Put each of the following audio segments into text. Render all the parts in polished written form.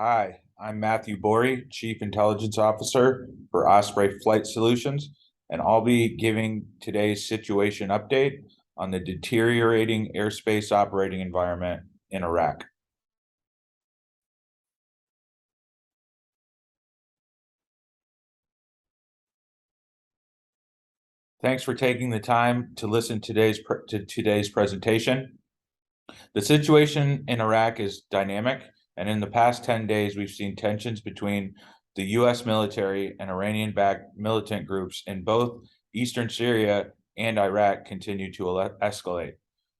Hi, I'm Matthew Borey, Chief Intelligence Officer for Osprey Flight Solutions, and I'll be giving today's situation update on the deteriorating airspace operating environment in Iraq. Thanks for taking the time to listen to today's presentation. The situation in Iraq is dynamic, and in the past 10 days, we've seen tensions between the U.S. military and Iranian-backed militant groups in both eastern Syria and Iraq continue to escalate.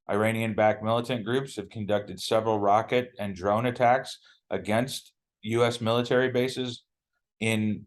Iranian-backed militant groups have conducted several rocket and drone attacks against U.S. military bases in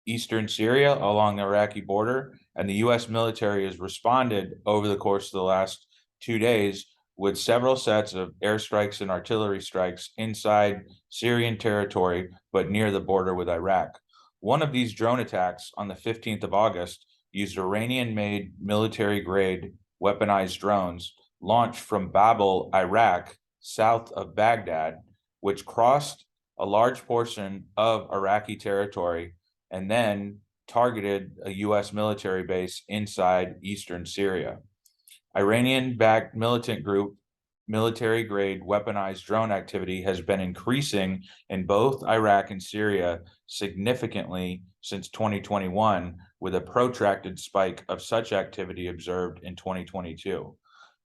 eastern Syria along the Iraqi border, and the U.S. military has responded over the course of the last 2 days with several sets of airstrikes and artillery strikes inside Syrian territory, but near the border with Iraq. One of these drone attacks on the 15th of August used Iranian-made military-grade weaponized drones launched from Babel, Iraq, south of Baghdad, which crossed a large portion of Iraqi territory and then targeted a U.S. military base inside eastern Syria. Iranian-backed militant group military-grade weaponized drone activity has been increasing in both Iraq and Syria significantly since 2021, with a protracted spike of such activity observed in 2022.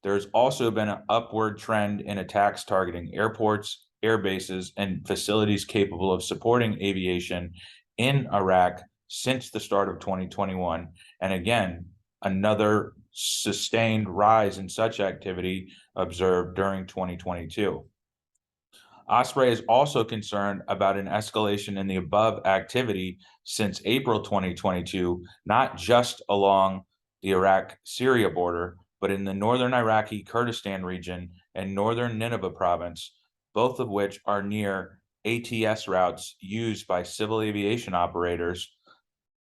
There's also been an upward trend in attacks targeting airports, air bases, and facilities capable of supporting aviation in Iraq since the start of 2021. And again, another sustained rise in such activity observed during 2022. Osprey is also concerned about an escalation in the above activity since April 2022, not just along the Iraq-Syria border, but in the northern Iraqi Kurdistan region and northern Nineveh province, both of which are near ATS routes used by civil aviation operators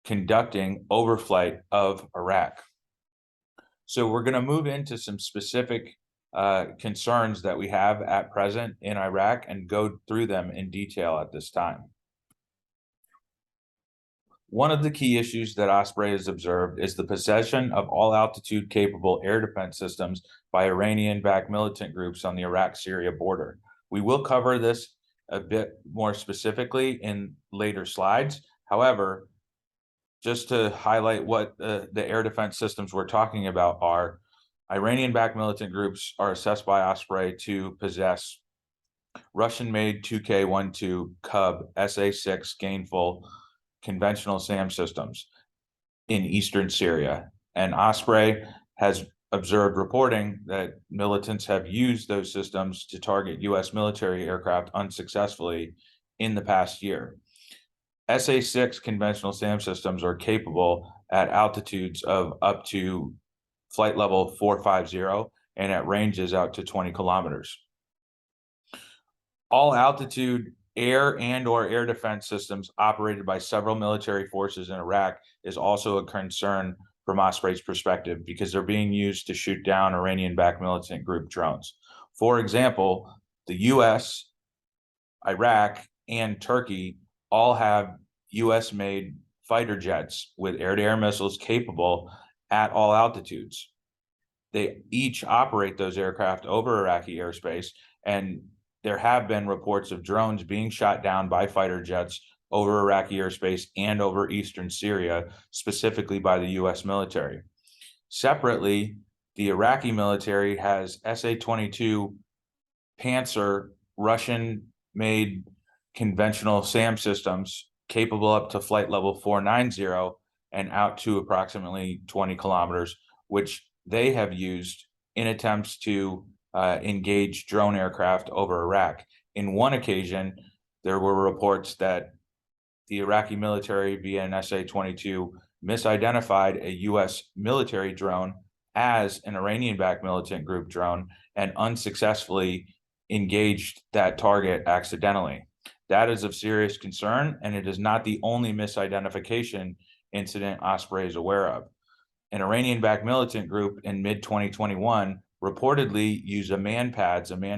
conducting overflight of Iraq. So we're going to move into some specific concerns that we have at present in Iraq and go through them in detail at this time. One of the key issues that Osprey has observed is the possession of all altitude capable air defense systems by Iranian-backed militant groups on the Iraq-Syria border. We will cover this a bit more specifically in later slides. However, just to highlight what the air defense systems we're talking about are, Iranian-backed militant groups are assessed by Osprey to possess Russian-made 2K-12 Cub SA-6 gainful conventional SAM systems in eastern Syria. And Osprey has observed reporting that militants have used those systems to target U.S. military aircraft unsuccessfully in the past year. SA-6 conventional SAM systems are capable at altitudes of up to flight level 450 and at ranges out to 20 kilometers. All altitude air and/or air defense systems operated by several military forces in Iraq is also a concern from Osprey's perspective because they're being used to shoot down Iranian-backed militant group drones. For example, the U.S., Iraq, and Turkey all have U.S.-made fighter jets with air-to-air missiles capable at all altitudes. They each operate those aircraft over Iraqi airspace, and there have been reports of drones being shot down by fighter jets over Iraqi airspace and over eastern Syria, specifically by the U.S. military. Separately, the Iraqi military has SA-22 Panzer Russian-made conventional SAM systems capable up to flight level 490 and out to approximately 20 kilometers, which they have used in attempts to engage drone aircraft over Iraq. In one occasion, there were reports that the Iraqi military via an SA-22 misidentified a U.S. military drone as an Iranian-backed militant group drone and unsuccessfully engaged that target accidentally. That is of serious concern, and it is not the only misidentification incident Osprey is aware of. An Iranian-backed militant group in mid-2021 reportedly use a man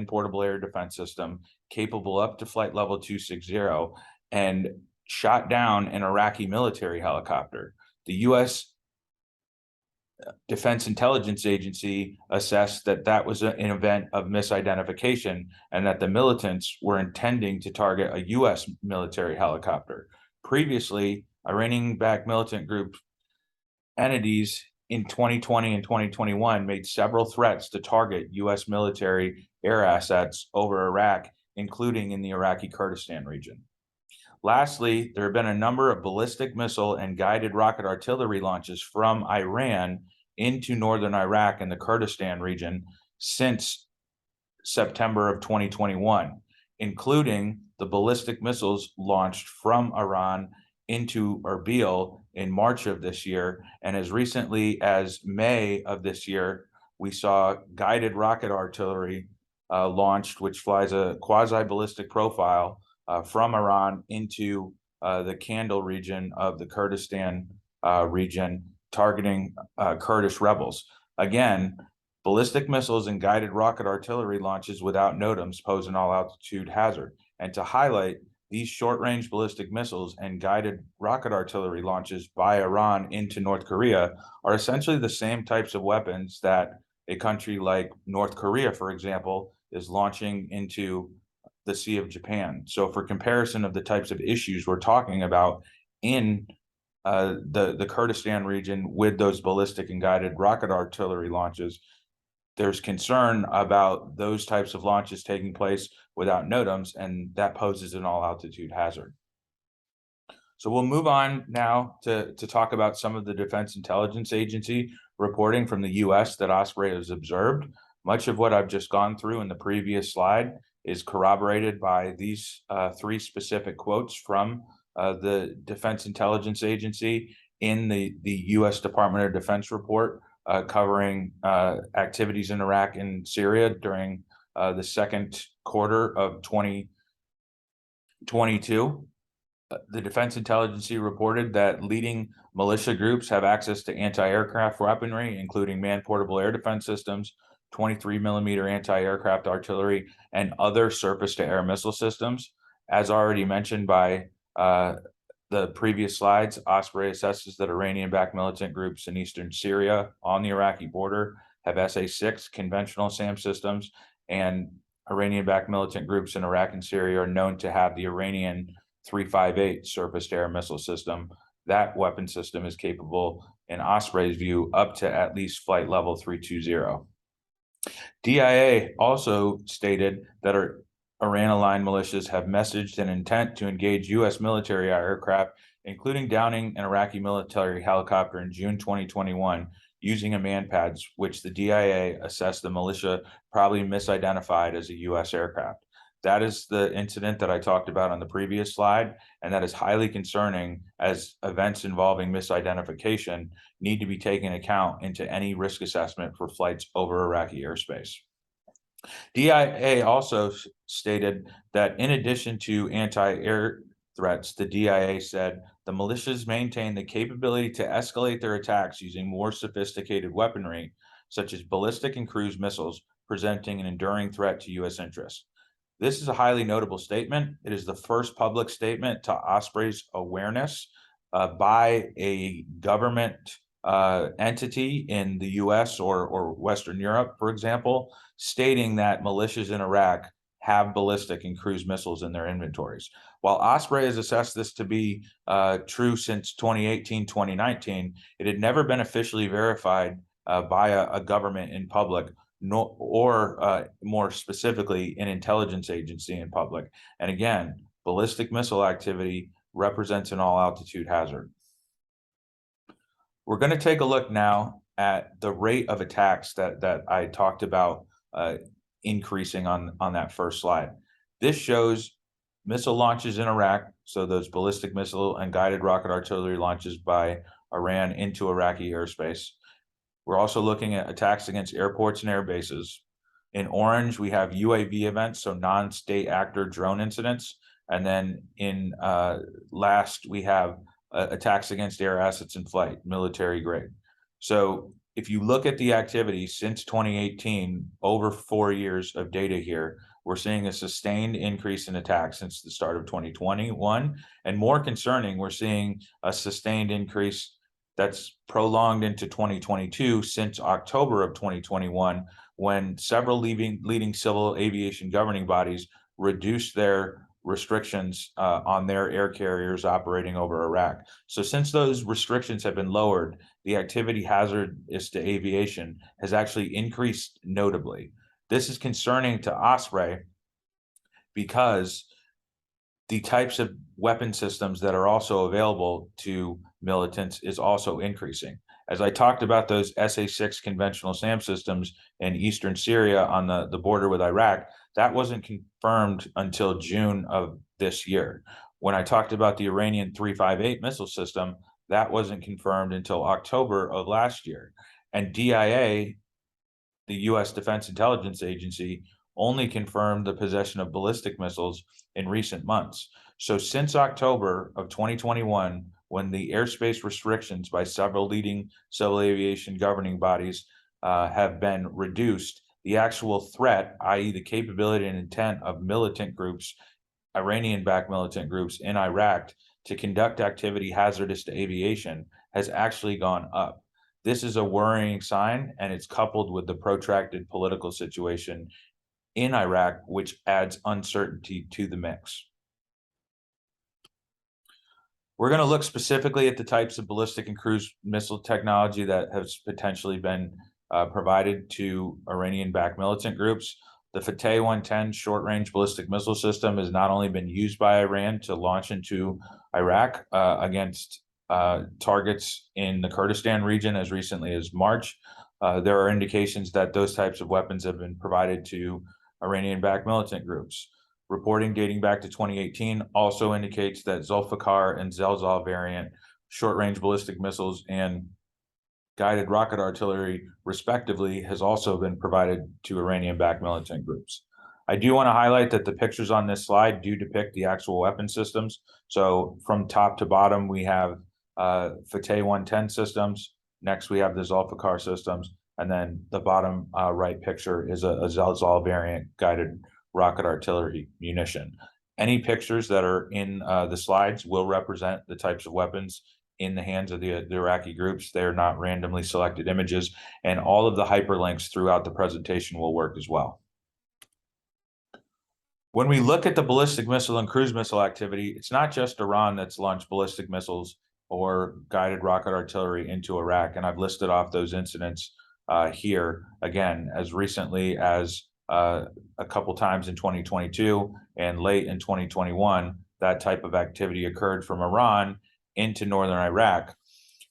portable air defense system capable up to flight level 260, and shot down an Iraqi military helicopter. The U.S. Defense Intelligence Agency assessed that that was an event of misidentification and that the militants were intending to target a U.S. military helicopter. Previously, Iranian-backed militant group entities in 2020 and 2021 made several threats to target U.S. military air assets over Iraq, including in the Iraqi Kurdistan region. Lastly, there have been a number of ballistic missile and guided rocket artillery launches from Iran into northern Iraq and the Kurdistan region since September of 2021, including the ballistic missiles launched from Iran into Erbil in March of this year. And as recently as May of this year, we saw guided rocket artillery launched, which flies a quasi-ballistic profile from Iran into the Kandil region of the Kurdistan region, targeting Kurdish rebels. Again, ballistic missiles and guided rocket artillery launches without NOTAMs pose an all-altitude hazard. And to highlight, these short-range ballistic missiles and guided rocket artillery launches by Iran into North Korea are essentially the same types of weapons that a country like North Korea, for example, is launching into the Sea of Japan. So for comparison of the types of issues we're talking about in the Kurdistan region with those ballistic and guided rocket artillery launches, there's concern about those types of launches taking place without NOTAMs, and that poses an all-altitude hazard. So we'll move on now to talk about some of the Defense Intelligence Agency reporting from the U.S. that Osprey has observed. Much of what I've just gone through in the previous slide is corroborated by these three specific quotes from the Defense Intelligence Agency in the U.S. Department of Defense report covering activities in Iraq and Syria during the second quarter of 2022. The Defense Intelligence reported that leading militia groups have access to anti-aircraft weaponry, including man-portable air defense systems, 23mm anti-aircraft artillery, and other surface-to-air missile systems. As already mentioned by the previous slides, Osprey assesses that Iranian-backed militant groups in eastern Syria on the Iraqi border have SA-6 conventional SAM systems, and Iranian-backed militant groups in Iraq and Syria are known to have the Iranian 358 surface-to-air missile system. That weapon system is capable, in Osprey's view, up to at least flight level 320. DIA also stated that Iran-aligned militias have messaged an intent to engage U.S. military aircraft, including downing an Iraqi military helicopter in June 2021 using a manpads, which the DIA assessed the militia probably misidentified as a U.S. aircraft. That is the incident that I talked about on the previous slide, and that is highly concerning, as events involving misidentification need to be taken account into any risk assessment for flights over Iraqi airspace. DIA also stated that in addition to anti-air threats, the DIA said the militias maintain the capability to escalate their attacks using more sophisticated weaponry, such as ballistic and cruise missiles, presenting an enduring threat to U.S. interests. This is a highly notable statement. It is the first public statement to Osprey's awareness by a government entity in the U.S. or Western Europe, for example, stating that militias in Iraq have ballistic and cruise missiles in their inventories. While Osprey has assessed this to be true since 2018, 2019, it had never been officially verified by a government in public, or more specifically, an intelligence agency in public. And again, ballistic missile activity represents an all-altitude hazard. We're going to take a look now at the rate of attacks that I talked about increasing on that first slide. This shows missile launches in Iraq, so those ballistic missile and guided rocket artillery launches by Iran into Iraqi airspace. We're also looking at attacks against airports and air bases. In orange, we have UAV events, so non-state actor drone incidents. And then in last, we have attacks against air assets in flight, military grade. So if you look at the activity since 2018, over 4 years of data here, we're seeing a sustained increase in attacks since the start of 2021. And more concerning, we're seeing a sustained increase that's prolonged into 2022 since October of 2021, when several leading civil aviation governing bodies reduced their restrictions on their air carriers operating over Iraq. So since those restrictions have been lowered, the activity hazardous to aviation has actually increased notably. This is concerning to Osprey because the types of weapon systems that are also available to militants is also increasing. As I talked about those SA-6 conventional SAM systems in eastern Syria on the border with Iraq, that wasn't confirmed until June of this year. When I talked about the Iranian 358 missile system, that wasn't confirmed until October of last year. And DIA, the U.S. Defense Intelligence Agency, only confirmed the possession of ballistic missiles in recent months. So since October of 2021, when the airspace restrictions by several leading civil aviation governing bodies have been reduced, the actual threat, i.e. the capability and intent of militant groups, Iranian-backed militant groups in Iraq to conduct activity hazardous to aviation, has actually gone up. This is a worrying sign, and it's coupled with the protracted political situation in Iraq, which adds uncertainty to the mix. We're going to look specifically at the types of ballistic and cruise missile technology that has potentially been provided to Iranian-backed militant groups. The Fateh 110 short-range ballistic missile system has not only been used by Iran to launch into Iraq against targets in the Kurdistan region as recently as March. There are indications that those types of weapons have been provided to Iranian-backed militant groups. Reporting dating back to 2018 also indicates that Zulfikar and Zelzal variant short-range ballistic missiles and guided rocket artillery, respectively, has also been provided to Iranian-backed militant groups. I do want to highlight that the pictures on this slide do depict the actual weapon systems. So from top to bottom, we have Fateh 110 systems. Next, we have the Zulfikar systems. And then the bottom right picture is a Zelzal variant guided rocket artillery munition. Any pictures that are in the slides will represent the types of weapons in the hands of the Iraqi groups. They're not randomly selected images, and all of the hyperlinks throughout the presentation will work as well. When we look at the ballistic missile and cruise missile activity, it's not just Iran that's launched ballistic missiles or guided rocket artillery into Iraq, and I've listed off those incidents here, again, as recently as a couple times in 2022 and late in 2021, that type of activity occurred from Iran into northern Iraq.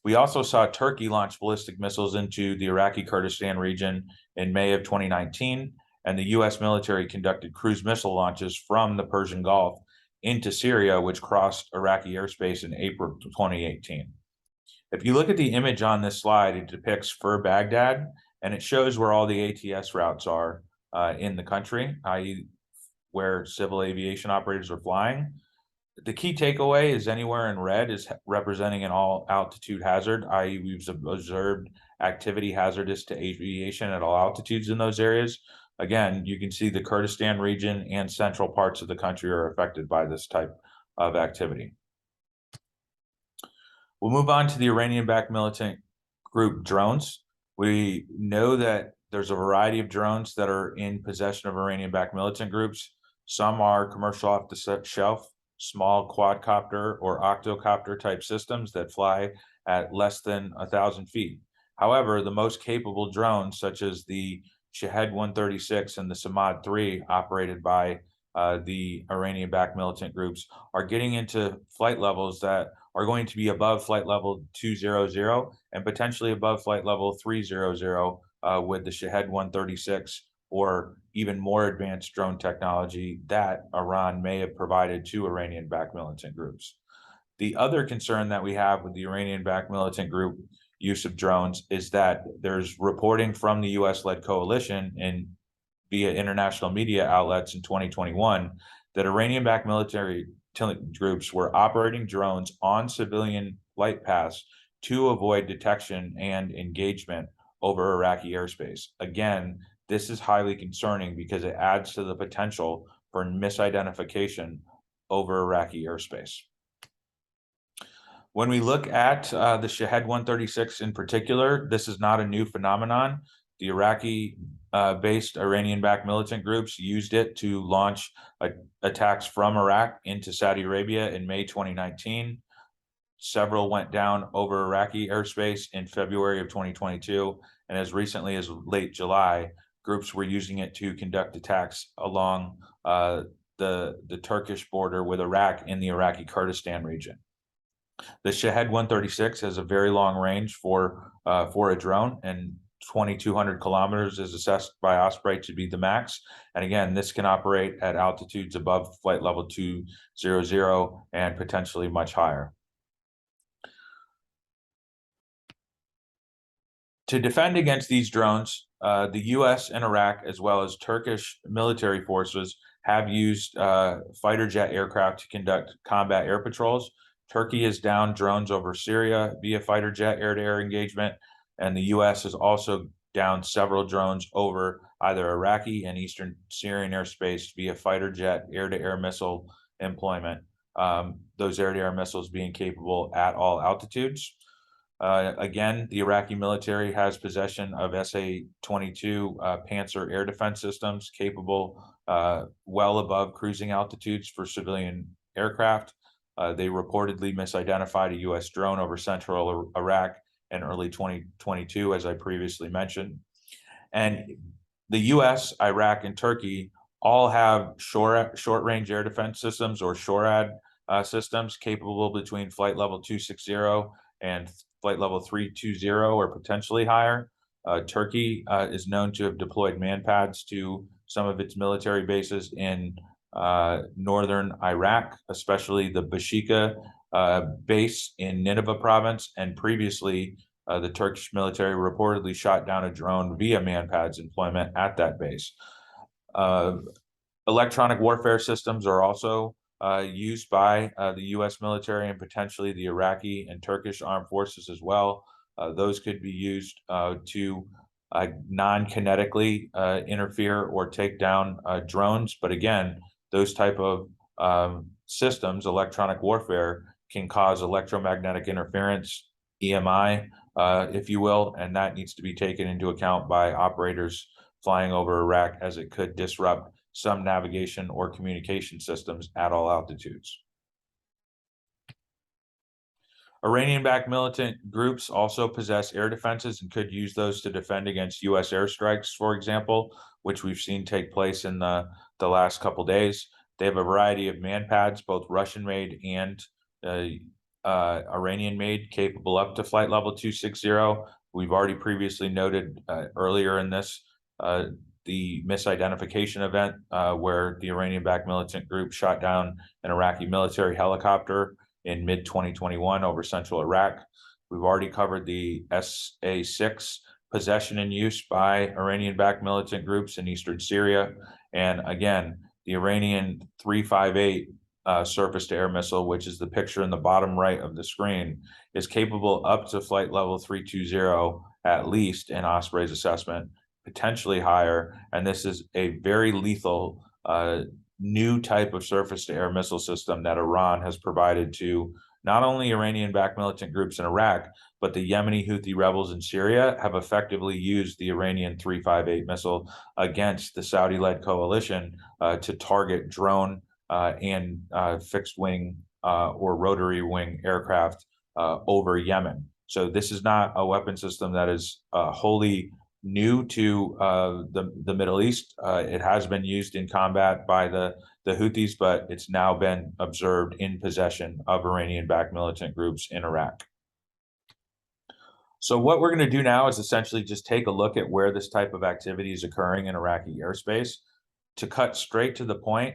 We also saw Turkey launch ballistic missiles into the Iraqi Kurdistan region in May of 2019, and the U.S. military conducted cruise missile launches from the Persian Gulf into Syria, which crossed Iraqi airspace in April 2018. If you look at the image on this slide, it depicts Fur Baghdad, and it shows where all the ATS routes are in the country, i.e. where civil aviation operators are flying. The key takeaway is anywhere in red is representing an all altitude hazard, i.e. we've observed activity hazardous to aviation at all altitudes in those areas. Again, you can see the Kurdistan region and central parts of the country are affected by this type of activity. We'll move on to the Iranian-backed militant group drones. We know that there's a variety of drones that are in possession of Iranian-backed militant groups. Some are commercial off-the-shelf, small quadcopter or octocopter type systems that fly at less than 1,000 feet. However, the most capable drones, such as the Shahed 136 and the Samad 3, operated by the Iranian-backed militant groups, are getting into flight levels that are going to be above flight level 200 and potentially above flight level 300 with the Shahed 136 or even more advanced drone technology that Iran may have provided to Iranian-backed militant groups. The other concern that we have with the Iranian-backed militant group use of drones is that there's reporting from the US-led coalition and via international media outlets in 2021 that Iranian-backed military groups were operating drones on civilian flight paths to avoid detection and engagement over Iraqi airspace. Again, this is highly concerning because it adds to the potential for misidentification over Iraqi airspace. When we look at the Shahed 136 in particular, this is not a new phenomenon. The Iraqi-based Iranian-backed militant groups used it to launch attacks from Iraq into Saudi Arabia in May 2019. Several went down over Iraqi airspace in February of 2022, and as recently as late July, groups were using it to conduct attacks along the Turkish border with Iraq in the Iraqi Kurdistan region. The Shahed 136 has a very long range for a drone, and 2,200 kilometers is assessed by Osprey to be the max. And again, this can operate at altitudes above flight level 200 and potentially much higher. To defend against these drones, the US and Iraq, as well as Turkish military forces, have used fighter jet aircraft to conduct combat air patrols. Turkey has downed drones over Syria via fighter jet air-to-air engagement, and the US has also downed several drones over either Iraqi and Eastern Syrian airspace via fighter jet air-to-air missile employment, those air-to-air missiles being capable at all altitudes. Again, the Iraqi military has possession of SA-22 Panzer air defense systems capable well above cruising altitudes for civilian aircraft. They reportedly misidentified a U.S. drone over central Iraq in early 2022, as I previously mentioned. And the U.S., Iraq, and Turkey all have short-range air defense systems, or SHORAD systems, capable between flight level 260 and flight level 320 or potentially higher. Turkey is known to have deployed manpads to some of its military bases in northern Iraq, especially the Bashika base in Nineveh province, and previously the Turkish military reportedly shot down a drone via manpads employment at that base. Electronic warfare systems are also used by the U.S. military and potentially the Iraqi and Turkish armed forces as well. Those could be used to non-kinetically interfere or take down drones. But again, those type of systems, electronic warfare, can cause electromagnetic interference, EMI, if you will, and that needs to be taken into account by operators flying over Iraq, as it could disrupt some navigation or communication systems at all altitudes. Iranian-backed militant groups also possess air defenses and could use those to defend against U.S. airstrikes, for example, which we've seen take place in the last couple days. They have a variety of manpads, both Russian-made and Iranian-made, capable up to flight level 260. We've already previously noted earlier in this the misidentification event where the Iranian-backed militant group shot down an Iraqi military helicopter in mid-2021 over central Iraq. We've already covered the SA-6 possession and use by Iranian-backed militant groups in eastern Syria. And again, the Iranian 358 surface-to-air missile, which is the picture in the bottom right of the screen, is capable up to flight level 320 at least in Osprey's assessment, potentially higher. And this is a very lethal new type of surface-to-air missile system that Iran has provided to not only Iranian-backed militant groups in Iraq, but the Yemeni Houthi rebels in Syria have effectively used the Iranian 358 missile against the Saudi-led coalition to target drone and fixed-wing or rotary wing aircraft over Yemen. So this is not a weapon system that is wholly new to the Middle East. It has been used in combat by the Houthis, but it's now been observed in possession of Iranian-backed militant groups in Iraq. So what we're going to do now is essentially just take a look at where this type of activity is occurring in Iraqi airspace. To cut straight to the point,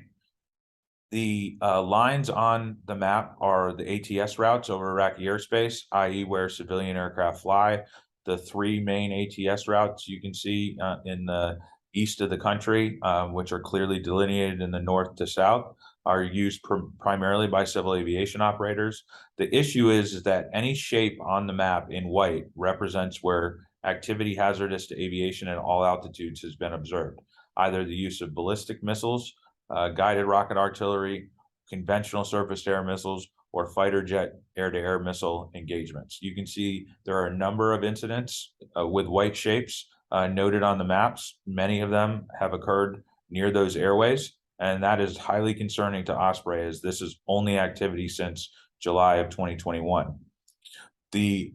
the lines on the map are the ATS routes over Iraqi airspace, i.e. where civilian aircraft fly. The three main ATS routes you can see in the east of the country, which are clearly delineated in the north to south, are used primarily by civil aviation operators. The issue is that any shape on the map in white represents where activity hazardous to aviation at all altitudes has been observed. Either the use of ballistic missiles, guided rocket artillery, conventional surface-to-air missiles, or fighter jet air-to-air missile engagements. You can see there are a number of incidents with white shapes noted on the maps. Many of them have occurred near those airways, and that is highly concerning to Osprey, as this is only activity since July of 2021. The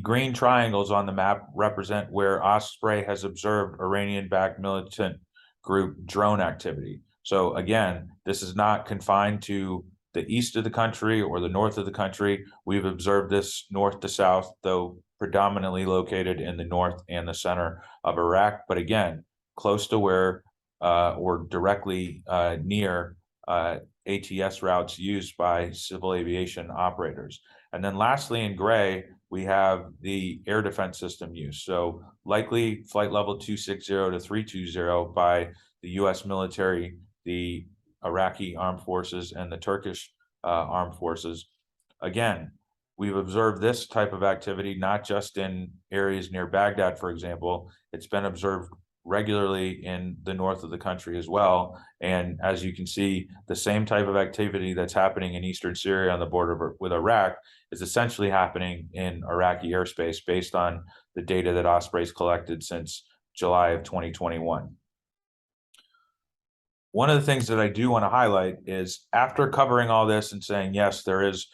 green triangles on the map represent where Osprey has observed Iranian-backed militant group drone activity. So again, this is not confined to the east of the country or the north of the country. We've observed this north to south, though predominantly located in the north and the center of Iraq. But again, close to where or directly near ATS routes used by civil aviation operators. And then lastly, in gray, we have the air defense system use. So likely flight level 260 to 320 by the US military, the Iraqi armed forces, and the Turkish armed forces. Again, we've observed this type of activity not just in areas near Baghdad, for example. It's been observed regularly in the north of the country as well. And as you can see, the same type of activity that's happening in eastern Syria on the border with Iraq is essentially happening in Iraqi airspace based on the data that Osprey's collected since July of 2021. One of the things that I do want to highlight is, after covering all this and saying, yes, there is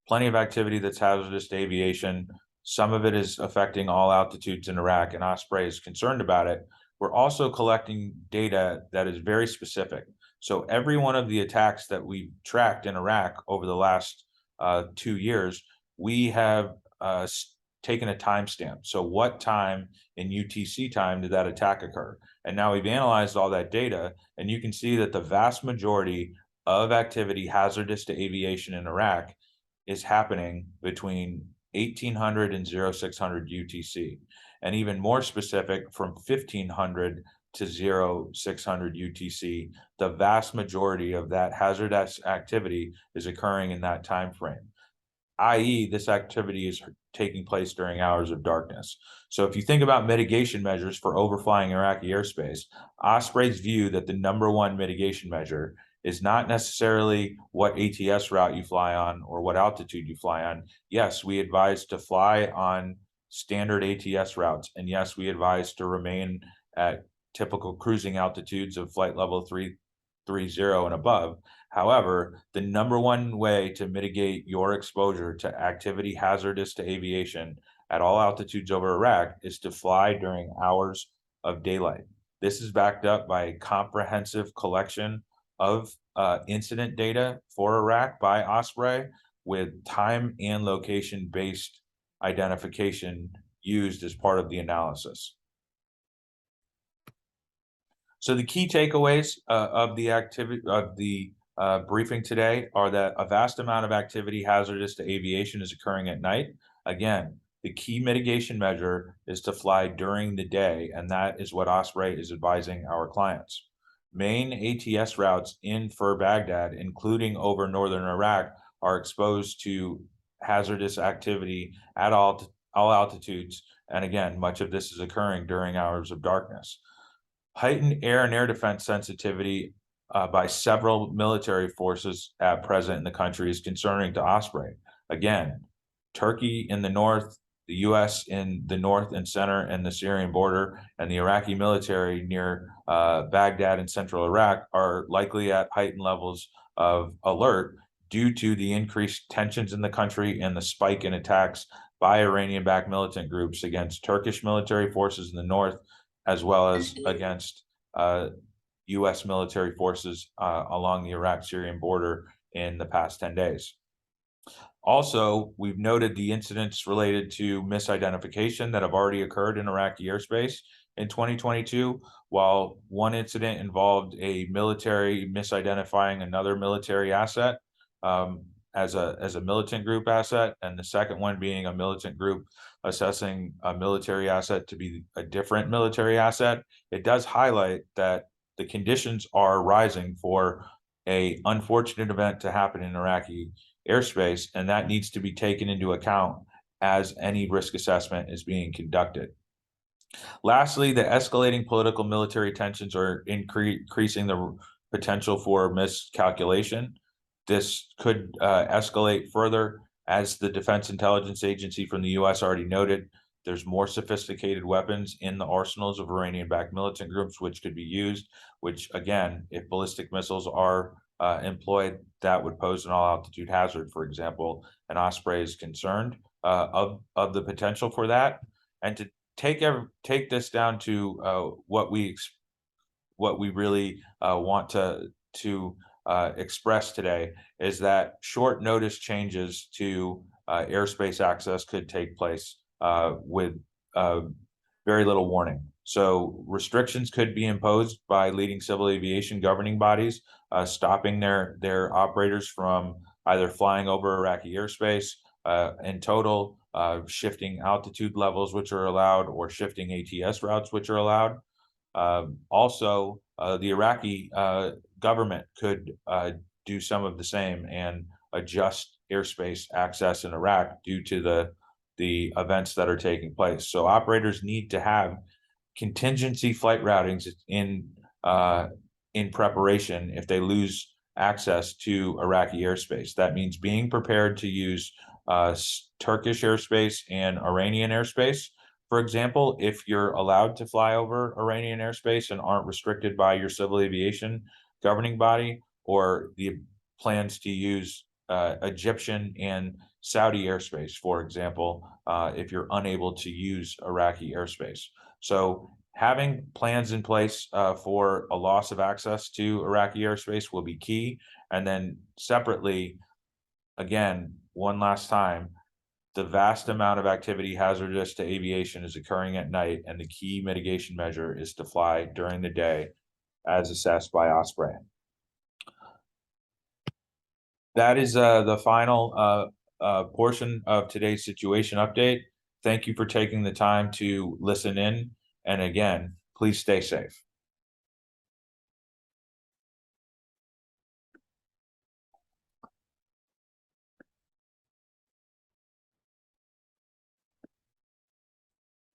plenty of activity that's hazardous to aviation, some of it is affecting all altitudes in Iraq, and Osprey is concerned about it, we're also collecting data that is very specific. So every one of the attacks that we've tracked in Iraq over the last 2 years, we have taken a timestamp. So what time in UTC time did that attack occur? And now we've analyzed all that data, and you can see that the vast majority of activity hazardous to aviation in Iraq is happening between 1800 and 0600 UTC. And even more specific, from 1500 to 0600 UTC, the vast majority of that hazardous activity is occurring in that time frame, i.e. this activity is taking place during hours of darkness. So if you think about mitigation measures for overflying Iraqi airspace, Osprey's view that the #1 mitigation measure is not necessarily what ATS route you fly on or what altitude you fly on. Yes, we advise to fly on standard ATS routes, and yes, we advise to remain at typical cruising altitudes of flight level 330 and above. However, the #1 way to mitigate your exposure to activity hazardous to aviation at all altitudes over Iraq is to fly during hours of daylight. This is backed up by a comprehensive collection of incident data for Iraq by Osprey, with time and location-based identification used as part of the analysis. So the key takeaways of the briefing today are that a vast amount of activity hazardous to aviation is occurring at night. Again, the key mitigation measure is to fly during the day, and that is what Osprey is advising our clients. Main ATS routes in for Baghdad, including over northern Iraq, are exposed to hazardous activity at all altitudes, and again, much of this is occurring during hours of darkness. Heightened air and air defense sensitivity by several military forces at present in the country is concerning to Osprey. Again, Turkey in the north, the US in the north and center and the Syrian border, and the Iraqi military near Baghdad and central Iraq are likely at heightened levels of alert due to the increased tensions in the country and the spike in attacks by Iranian-backed militant groups against Turkish military forces in the north, as well as against US military forces along the Iraq-Syrian border in the past 10 days. Also, we've noted the incidents related to misidentification that have already occurred in Iraqi airspace in 2022. While one incident involved a military misidentifying another military asset as a militant group asset, and the second one being a militant group assessing a military asset to be a different military asset, it does highlight that the conditions are rising for an unfortunate event to happen in Iraqi airspace, and that needs to be taken into account as any risk assessment is being conducted. Lastly, the escalating political military tensions are increasing the potential for miscalculation. This could escalate further, as the Defense Intelligence Agency from the U.S. already noted. There's more sophisticated weapons in the arsenals of Iranian-backed militant groups, which could be used, which, again, if ballistic missiles are employed, that would pose an all-altitude hazard, for example, and Osprey is concerned of the potential for that. And to take this down to what we really want to express today is that short notice changes to airspace access could take place with very little warning. So restrictions could be imposed by leading civil aviation governing bodies, stopping their operators from either flying over Iraqi airspace in total, shifting altitude levels which are allowed, or shifting ATS routes which are allowed. Also, the Iraqi government could do some of the same and adjust airspace access in Iraq due to the events that are taking place. So operators need to have contingency flight routings in preparation if they lose access to Iraqi airspace. That means being prepared to use Turkish airspace and Iranian airspace. For example, if you're allowed to fly over Iranian airspace and aren't restricted by your civil aviation governing body, or the plans to use Egyptian and Saudi airspace, for example, if you're unable to use Iraqi airspace. So having plans in place for a loss of access to Iraqi airspace will be key. And then separately, again, one last time, the vast amount of activity hazardous to aviation is occurring at night, and the key mitigation measure is to fly during the day as assessed by Osprey. That is the final portion of today's situation update. Thank you for taking the time to listen in. And again, please stay safe.